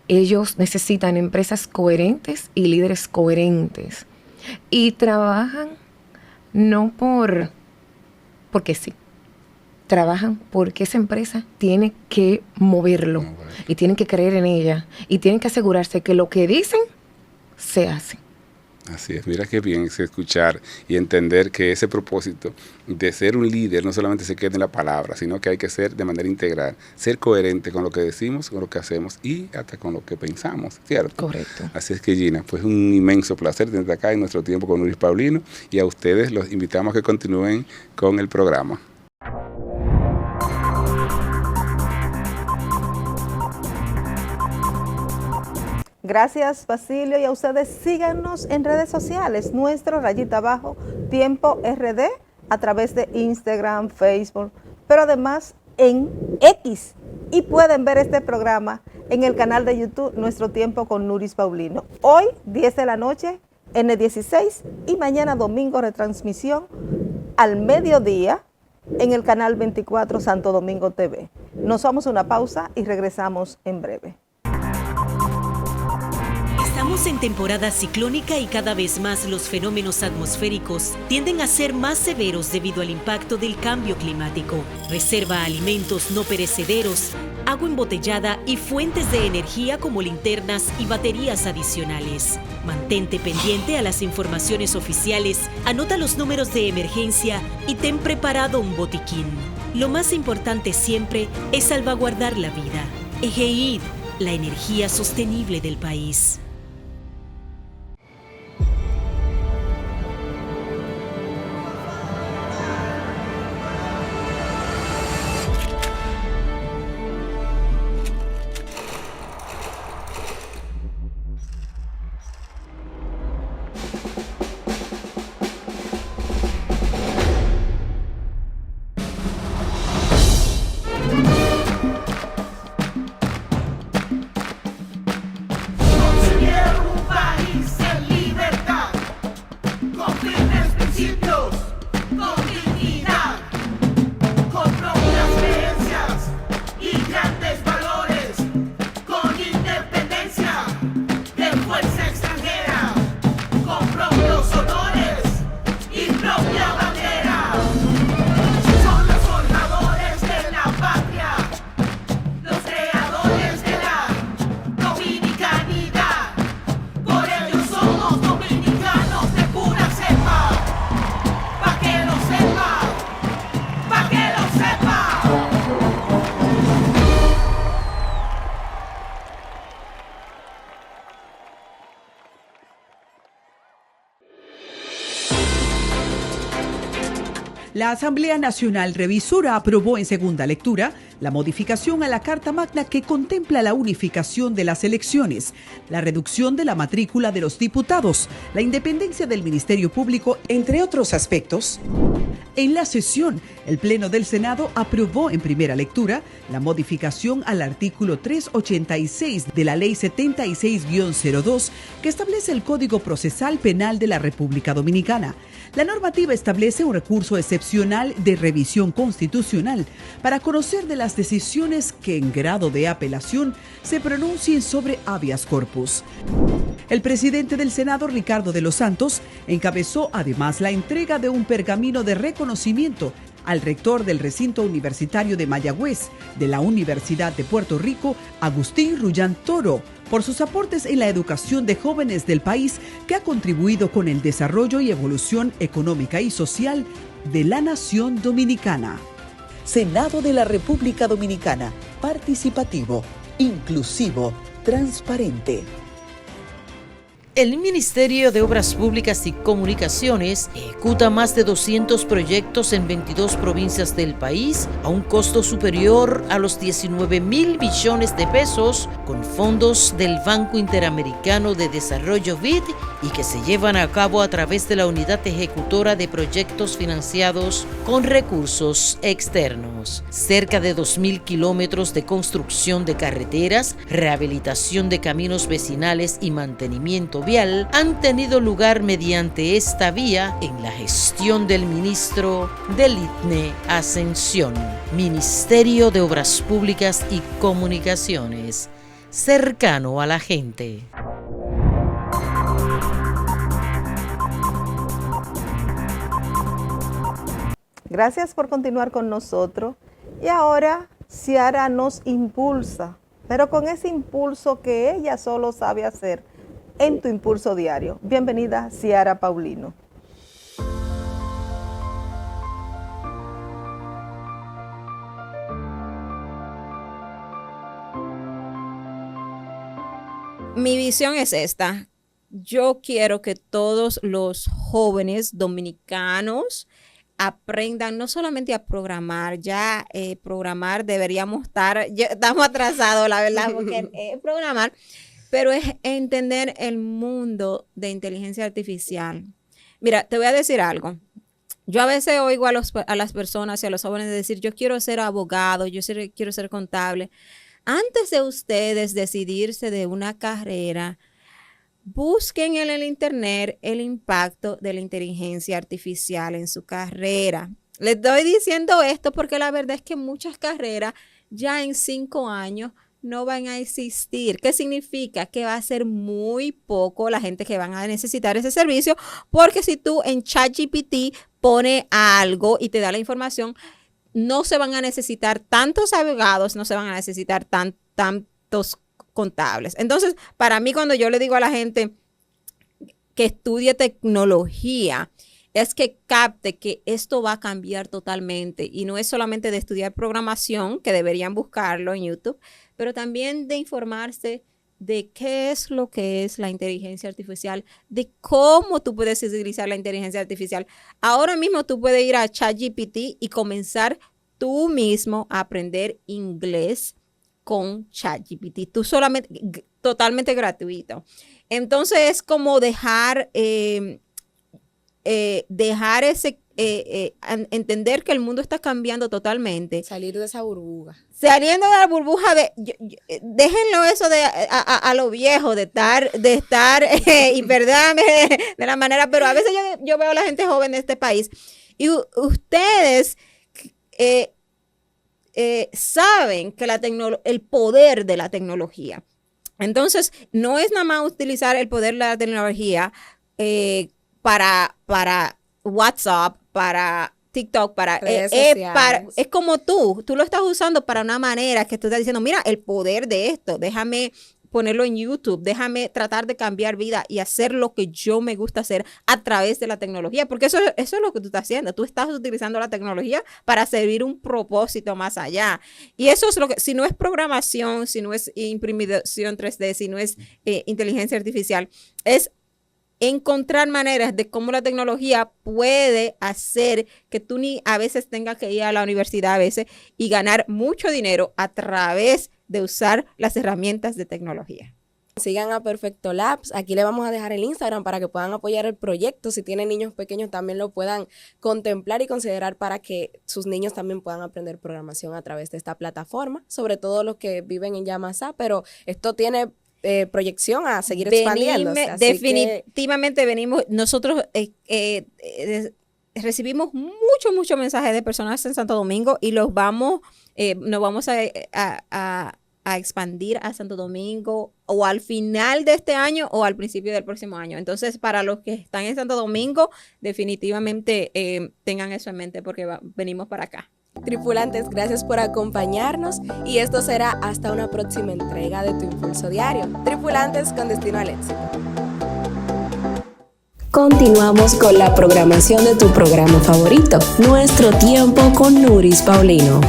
Ellos necesitan empresas coherentes y líderes coherentes y trabajan no porque sí, trabajan porque esa empresa tiene que moverlo y tienen que creer en ella y tienen que asegurarse que lo que dicen se hace. Así es, mira qué bien es escuchar y entender que ese propósito de ser un líder no solamente se queda en la palabra, sino que hay que ser de manera integral, ser coherente con lo que decimos, con lo que hacemos y hasta con lo que pensamos, ¿cierto? Correcto. Así es que, Gina, pues un inmenso placer tenerte acá en nuestro tiempo con Nuris Paulino y a ustedes los invitamos a que continúen con el programa. Gracias, Basilio, y a ustedes síganos en redes sociales, nuestro _tiempo RD, a través de Instagram, Facebook, pero además en X. Y pueden ver este programa en el canal de YouTube, Nuestro Tiempo con Nuris Paulino. Hoy, 10 de la noche, N16, y mañana domingo retransmisión al mediodía en el canal 24 Santo Domingo TV. Nos vamos a una pausa y regresamos en breve. Estamos en temporada ciclónica y cada vez más los fenómenos atmosféricos tienden a ser más severos debido al impacto del cambio climático. Reserva alimentos no perecederos, agua embotellada y fuentes de energía como linternas y baterías adicionales. Mantente pendiente a las informaciones oficiales, anota los números de emergencia y ten preparado un botiquín. Lo más importante siempre es salvaguardar la vida. EGEID, la energía sostenible del país. La Asamblea Nacional Revisora aprobó en segunda lectura la modificación a la Carta Magna que contempla la unificación de las elecciones, la reducción de la matrícula de los diputados, la independencia del Ministerio Público, entre otros aspectos. En la sesión, el Pleno del Senado aprobó en primera lectura la modificación al artículo 386 de la Ley 76-02 que establece el Código Procesal Penal de la República Dominicana. La normativa establece un recurso excepcional de revisión constitucional para conocer de las decisiones que en grado de apelación se pronuncien sobre habeas corpus. El presidente del Senado, Ricardo de los Santos, encabezó además la entrega de un pergamino de reconocimiento al rector del recinto universitario de Mayagüez, de la Universidad de Puerto Rico, Agustín Rullán Toro, por sus aportes en la educación de jóvenes del país que ha contribuido con el desarrollo y evolución económica y social de la nación dominicana. Senado de la República Dominicana, participativo, inclusivo, transparente. El Ministerio de Obras Públicas y Comunicaciones ejecuta más de 200 proyectos en 22 provincias del país a un costo superior a los 19.000 billones de pesos con fondos del Banco Interamericano de Desarrollo BID y que se llevan a cabo a través de la Unidad Ejecutora de Proyectos Financiados con Recursos Externos. Cerca de 2.000 kilómetros de construcción de carreteras, rehabilitación de caminos vecinales y mantenimiento vial han tenido lugar mediante esta vía en la gestión del ministro del ITNE Ascensión. Ministerio de Obras Públicas y Comunicaciones, cercano a la gente. Gracias por continuar con nosotros. Y ahora Ciara nos impulsa, pero con ese impulso que ella solo sabe hacer en tu impulso diario. Bienvenida, Ciara Paulino. Mi visión es esta. Yo quiero que todos los jóvenes dominicanos aprendan no solamente a programar, programar deberíamos estar, ya estamos atrasados, la verdad, porque programar, pero es entender el mundo de inteligencia artificial. Mira, te voy a decir algo. Yo a veces oigo a las personas y a los jóvenes decir, yo quiero ser abogado, quiero ser contable. Antes de ustedes decidirse de una carrera, busquen en el internet el impacto de la inteligencia artificial en su carrera. Les estoy diciendo esto porque la verdad es que muchas carreras ya en 5 años no van a existir. ¿Qué significa? Que va a ser muy poco la gente que van a necesitar ese servicio, porque si tú en ChatGPT pones algo y te da la información, no se van a necesitar tantos abogados, no se van a necesitar tantos contables. Entonces, para mí, cuando yo le digo a la gente que estudie tecnología, es que capte que esto va a cambiar totalmente, y no es solamente de estudiar programación, que deberían buscarlo en YouTube, pero también de informarse de qué es lo que es la inteligencia artificial, de cómo tú puedes utilizar la inteligencia artificial. Ahora mismo tú puedes ir a ChatGPT y comenzar tú mismo a aprender inglés con ChatGPT. Tú solamente, totalmente gratuito. Entonces es como dejar entender que el mundo está cambiando totalmente. Salir de esa burbuja. Saliendo de la burbuja déjenlo eso a lo viejo, de estar, y perdóname de la manera, pero a veces yo veo a la gente joven de este país y ustedes saben que el poder de la tecnología. Entonces, no es nada más utilizar el poder de la tecnología para WhatsApp, para TikTok, es como tú lo estás usando para una manera que tú estás diciendo, mira, el poder de esto, déjame ponerlo en YouTube, déjame tratar de cambiar vida y hacer lo que yo me gusta hacer a través de la tecnología, porque eso es lo que tú estás haciendo. Tú estás utilizando la tecnología para servir un propósito más allá. Y eso es lo que, si no es programación, si no es imprimición 3D, si no es inteligencia artificial, es encontrar maneras de cómo la tecnología puede hacer que tú ni a veces tengas que ir a la universidad a veces y ganar mucho dinero a través de usar las herramientas de tecnología. Sigan a Perfecto Labs. Aquí le vamos a dejar el Instagram para que puedan apoyar el proyecto. Si tienen niños pequeños, también lo puedan contemplar y considerar para que sus niños también puedan aprender programación a través de esta plataforma, sobre todo los que viven en Yamasá, pero esto tiene proyección a seguir expandiéndose. Definitivamente venimos, nosotros recibimos muchos mensajes de personas en Santo Domingo y nos vamos a expandir a Santo Domingo o al final de este año o al principio del próximo año. Entonces, para los que están en Santo Domingo, definitivamente tengan eso en mente porque venimos para acá. Tripulantes, gracias por acompañarnos y esto será hasta una próxima entrega de Tu Impulso Diario. Tripulantes con destino al éxito. Continuamos con la programación de tu programa favorito, Nuestro Tiempo con Nuris Paulino.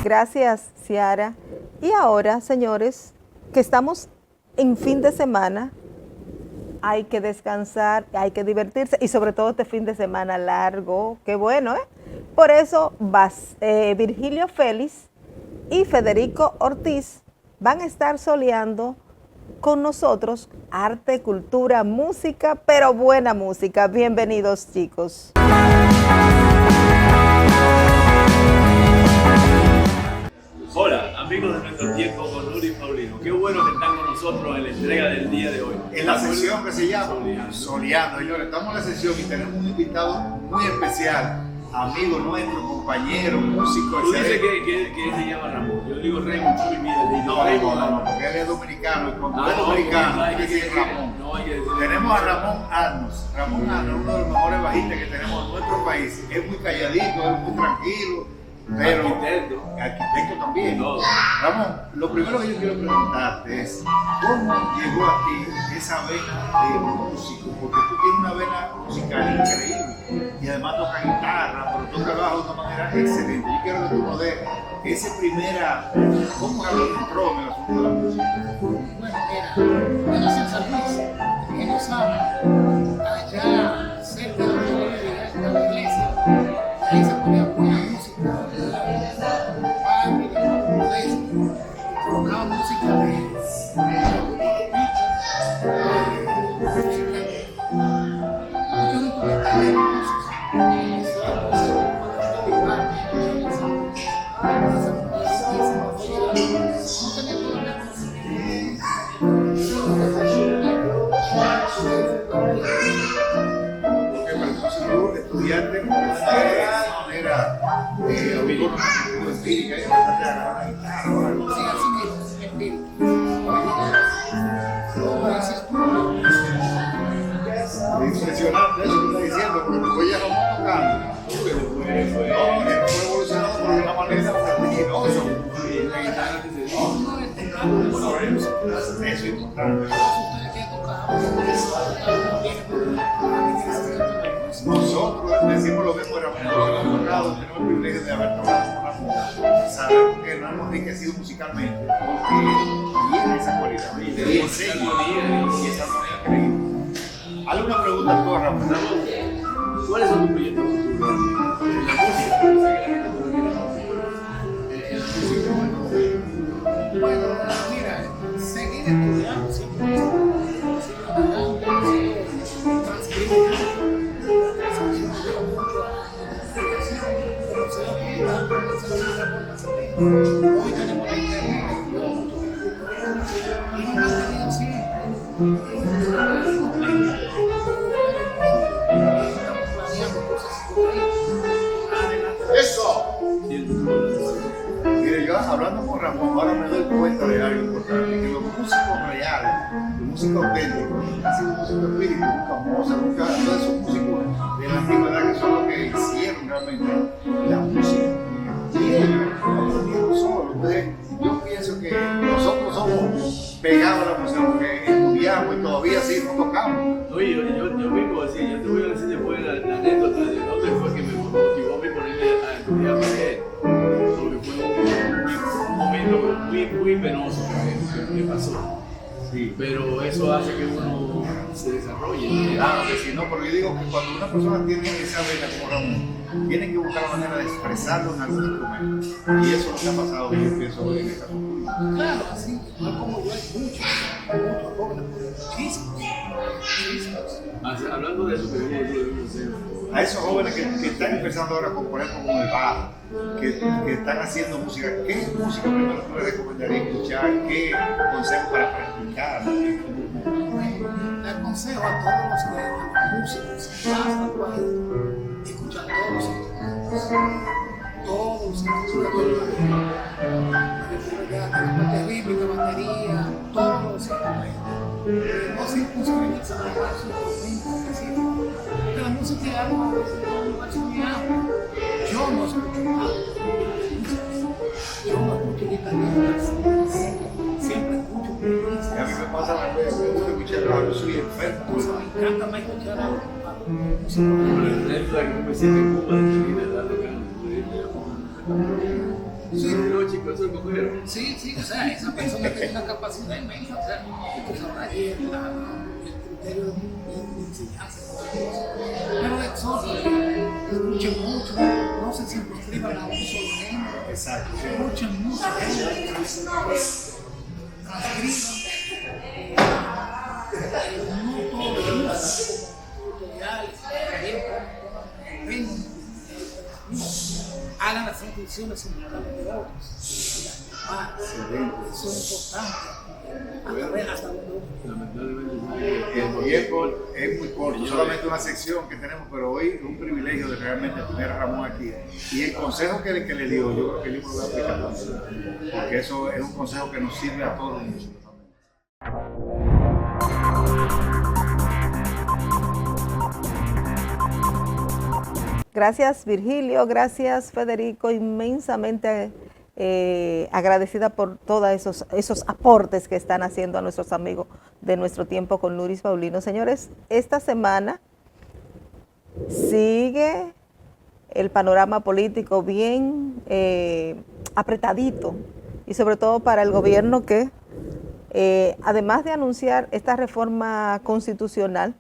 Gracias, Ciara. Y ahora, señores, que estamos en fin de semana, hay que descansar, hay que divertirse y sobre todo este fin de semana largo, qué bueno, ¿eh? Por eso Virgilio Félix y Federico Ortiz van a estar soleando con nosotros arte, cultura, música, pero buena música. Bienvenidos, chicos. Hola, amigos de Nuestro Tiempo con Nuris Paulino. Qué bueno que están con nosotros en la entrega del día de hoy. En la sesión que se llama Soleando. Señores, estamos en la sesión y tenemos un invitado muy especial, amigo nuestro, compañero, músico. Tú dices que se llama Ramón. Yo digo Raymond, tú mi vida. No, porque él es dominicano y cuando es dominicano hay que decir Ramón. Tenemos a Ramón Arnos. Ramón Arnos es uno de los mejores bajistas que tenemos en nuestro país. Es muy calladito, es muy tranquilo. Pero arquitecto también. No. Ramón, lo primero que yo quiero preguntarte es ¿cómo llegó a ti esa vena de músico? Porque tú tienes una vena musical increíble y además toca guitarra, pero toca el bajo de una manera excelente. Yo quiero que tú nos des ¿cómo entró en el asunto de la música? Bueno, yo nací en San Luis, que no saben, allá cerca de la iglesia, ahí se ponía buena música. Colocaba música de estudiante de manera empírica y bastante agarrar la guitarra o algo así. Impresionante eso que está diciendo, porque después ya lo vamos tocando. Fue evolucionando por una manera vertiginosa. La guitarra que se dice. Eso es importante. Nosotros decimos lo mismo, hemos tocado, tenemos el privilegio de haber tocado con Ramón. Sabemos que nos hemos enriquecido musicalmente porque tiene esa cualidad y esa armonía increíble. ¿Alguna pregunta tú, Ramón? ¿Cuáles son tus proyectos futuros? Bueno, mira, seguir estudiando siempre. Hoy tenemos la internet y nos mantenemos así. ¡Eso! Mire, yo hablando con Ramón, ahora me doy cuenta de algo importante, que los músicos reales, los músicos auténticos, han sido músicos espíritus, famosos, todos esos músicos de la antigüedad que son los que hicieron realmente la música. Y ellos no aprendieron solos. Entonces, yo pienso que nosotros somos pegados a la música porque estudiamos y todavía sí no tocamos. Oye, yo mismo decía, yo te voy a decir después la anécdota de dónde fue que me motivó a mí ponerme a estudiar, porque muy penoso que pasó. Sí. Pero eso hace que uno se desarrolle. Claro que sí, no, pero yo digo que cuando una persona tiene esa vena como Ramón, tiene que buscar la manera de expresarlo en algún instrumento. Y eso es lo que ha pasado, yo pienso, en esta cultura. Claro, así, no como yo, hay muchos jóvenes, muchísimos. Hablando de eso, a esos jóvenes que están empezando ahora a componer con el bajo, que están haciendo música, ¿qué música primero tú les recomendarías escuchar? ¿Qué consejo para practicar? Le aconsejo a todos los músicos que pasan por ahí, escuchar todos los instrumentos, rítmica, batería, todos los instrumentos. No circunscribirse a su instrumento específico, porque la música es algo muy amplio. Yo no escucho nada, yo no escucho guitarristas, siempre escucho pianistas. Y a mí me pasa la vez, me gusta escuchar rap, yo soy enfermo. Me encanta más escuchar a música. Me siento en Cuba, Sí, o sea, esa persona tiene una capacidad inmensa, o sea, tú sabrás el criterio de enseñanza, pero exhorto que escuchen mucho, no se circunscriban a un solo género, escuchen mucho género, transcriban, no todo los tutoriales, hagan las transcripciones simultáneas de obras. Eso es importante. Hasta El tiempo es muy corto, solamente una sección que tenemos, pero hoy es un privilegio de realmente tener a Ramón aquí. Y el consejo que le dio, yo creo que el libro lo va a aplicar también, porque eso es un consejo que nos sirve a todos los músicos. Gracias Virgilio, gracias Federico, inmensamente agradecida por todos esos aportes que están haciendo a nuestros amigos de Nuestro Tiempo con Nuris Paulino. Señores, esta semana sigue el panorama político bien apretadito y sobre todo para el gobierno que además de anunciar esta reforma constitucional,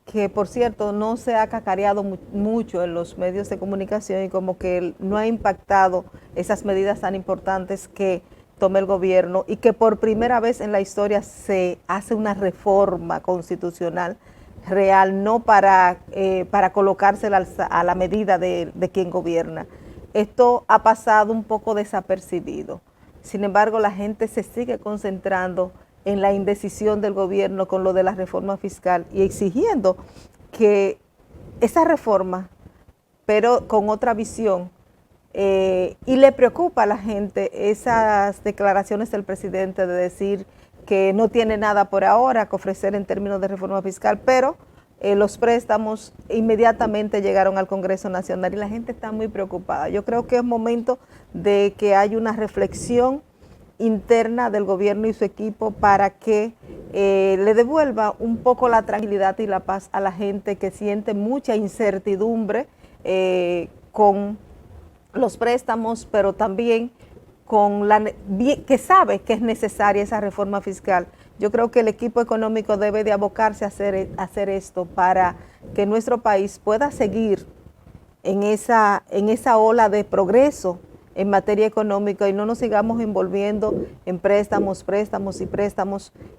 que por cierto no se ha cacareado mucho en los medios de comunicación y como que no ha impactado esas medidas tan importantes que toma el gobierno y que por primera vez en la historia se hace una reforma constitucional real, no para colocársela a la medida de quien gobierna. Esto ha pasado un poco desapercibido. Sin embargo, la gente se sigue concentrando en la indecisión del gobierno con lo de la reforma fiscal y exigiendo que esa reforma, pero con otra visión, y le preocupa a la gente esas declaraciones del presidente de decir que no tiene nada por ahora que ofrecer en términos de reforma fiscal, pero los préstamos inmediatamente llegaron al Congreso Nacional y la gente está muy preocupada. Yo creo que es momento de que haya una reflexión interna del gobierno y su equipo para que le devuelva un poco la tranquilidad y la paz a la gente que siente mucha incertidumbre con los préstamos, pero también con que sabe que es necesaria esa reforma fiscal. Yo creo que el equipo económico debe de abocarse a hacer esto para que nuestro país pueda seguir en esa ola de progreso en materia económica y no nos sigamos envolviendo en préstamos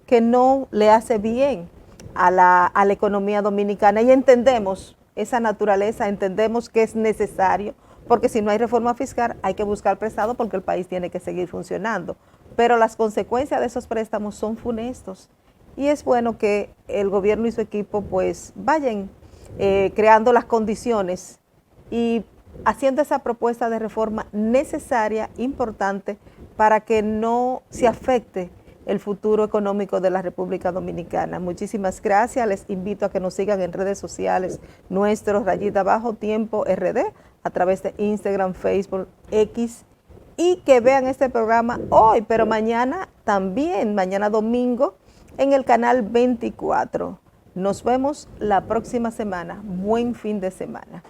que no le hace bien a la economía dominicana. Y entendemos esa naturaleza, entendemos que es necesario, porque si no hay reforma fiscal hay que buscar prestado porque el país tiene que seguir funcionando. Pero las consecuencias de esos préstamos son funestos y es bueno que el gobierno y su equipo pues vayan creando las condiciones y haciendo esa propuesta de reforma necesaria, importante, para que no se afecte el futuro económico de la República Dominicana. Muchísimas gracias, les invito a que nos sigan en redes sociales, nuestros _tiempo RD, a través de Instagram, Facebook, X, y que vean este programa hoy, pero mañana también, mañana domingo, en el canal 24. Nos vemos la próxima semana. Buen fin de semana.